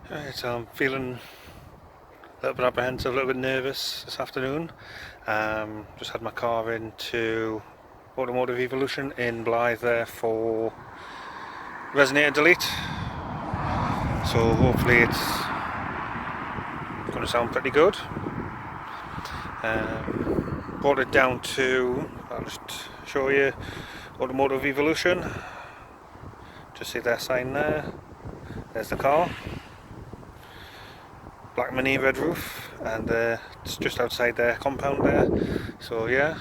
Right, so I'm feeling a little bit apprehensive, a little bit nervous this afternoon. Just had my car into Automotive Evolution in Blythe there for resonator delete. So hopefully it's going to sound pretty good. Brought it down to, I'll just show you, Automotive Evolution. Just see their sign there. There's the car. Black Mini red roof, and it's just outside their compound there. So yeah,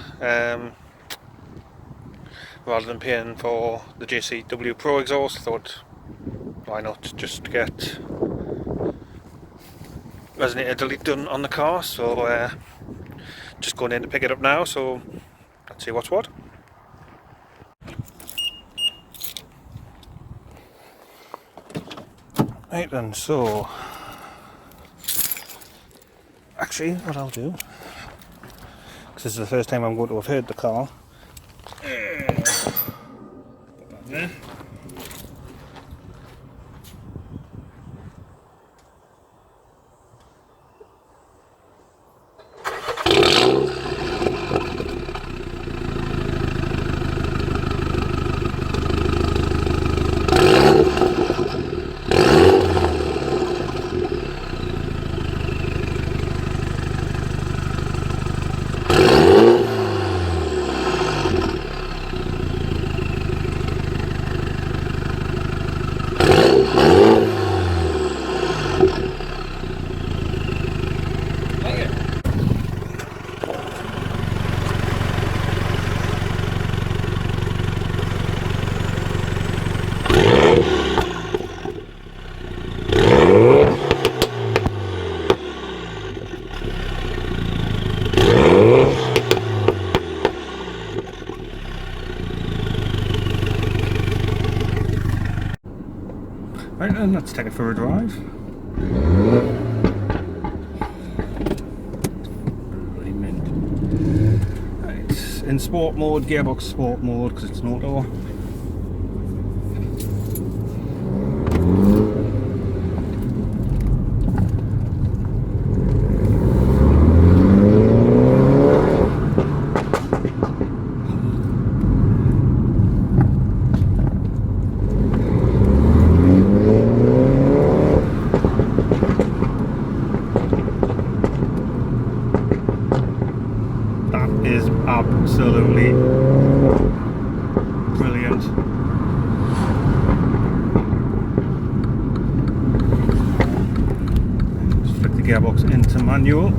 rather than paying for the JCW Pro exhaust, I thought why not just get resonator delete done on the car. So just going in to pick it up now, so let's see what's what. Right then, so actually what I'll do, because this is the first time I'm going to have heard the car, put that there. Right then, let's take it for a drive. Really mint. Right, in sport mode, gearbox sport mode, because it's an auto. Is absolutely brilliant. Just flick the gearbox into manual.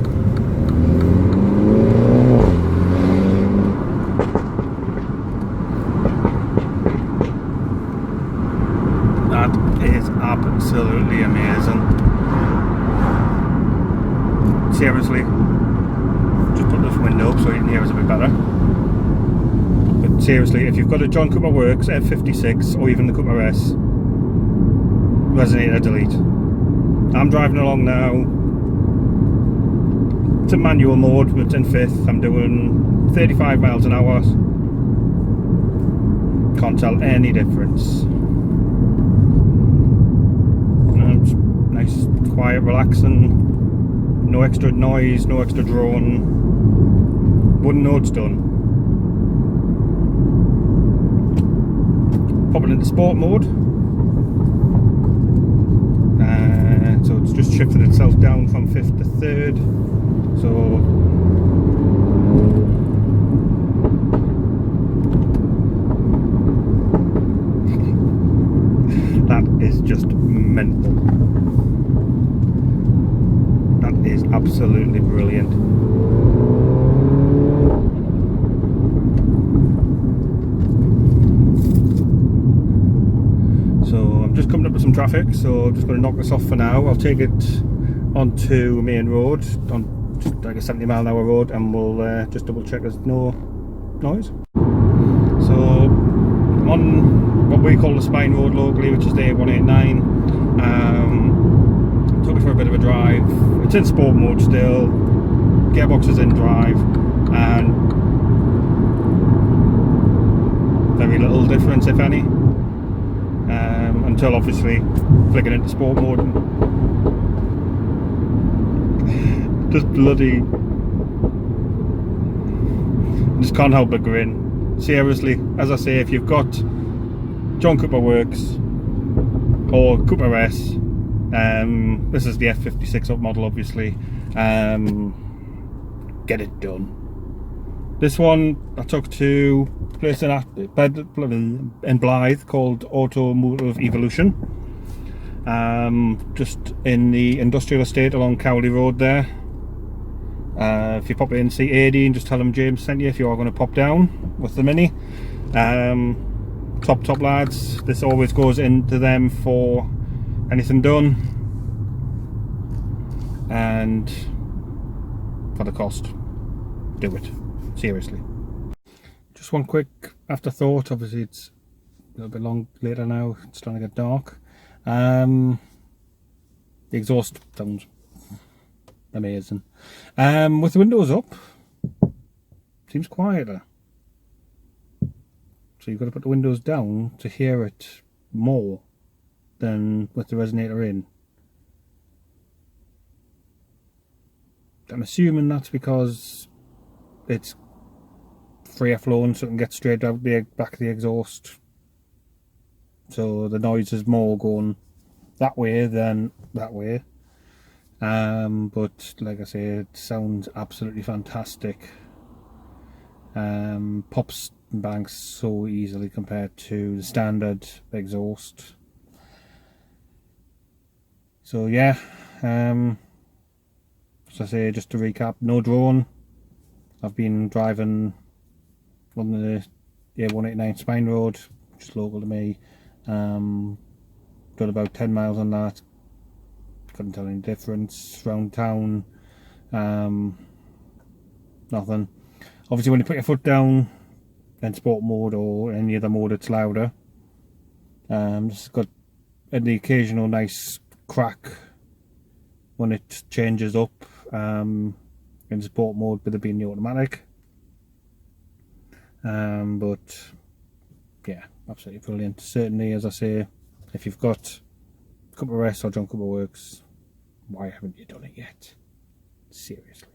That is absolutely amazing. Seriously. Just put this window up so you can hear us a bit better. But seriously, if you've got a John Cooper Works F56 or even the Cooper S, resonator delete. I'm driving along now. It's in manual mode, but it's in fifth. I'm doing 35 miles an hour. Can't tell any difference. It's nice, quiet, relaxing. No extra noise, no extra drone. Wouldn't know it's done. Pop it into sport mode. So it's just shifted itself down from 5th to 3rd. So that is just mental. That is absolutely brilliant. So I'm just coming up with some traffic, so I'm just going to knock this off for now. I'll take it onto main road, on like a 70 mile an hour road, and we'll just double check there's no noise. So I'm on what we call the Spine Road locally, which is the A189. Took it for a bit of a drive. It's in sport mode still, gearbox is in drive, and very little difference if any. And until obviously flicking into sport mode and just bloody, just can't help but grin. Seriously, as I say, if you've got John Cooper Works or Cooper S, this is the F56 up model obviously, get it done. This one I took to a place in Blythe called Automotive Evolution, just in the industrial estate along Cowley Road there. If you pop in, see AD and just tell them James sent you if you are going to pop down with the Mini. Top lads, this always goes into them for anything done and for the cost. Do it, seriously. Just one quick afterthought, obviously it's a little bit later now, it's starting to get dark. The exhaust sounds amazing. With the windows up, seems quieter. So you've got to put the windows down to hear it more than with the resonator in. I'm assuming that's because it's free flowing, so it can get straight out the back of the exhaust. So the noise is more going that way than that way. But like I say, it sounds absolutely fantastic. Pops and banks so easily compared to the standard exhaust. So yeah, as I say, just to recap, no drone. I've been driving on the A189 Spine Road, which is local to me. Done about 10 miles on that. Couldn't tell any difference. Around town, nothing. Obviously when you put your foot down in sport mode or any other mode, it's louder. It's got the occasional nice crack when it changes up in sport mode with it being the automatic. But yeah, absolutely brilliant. Certainly, as I say, if you've got Cooper S or John Cooper Works, why haven't you done it yet? Seriously.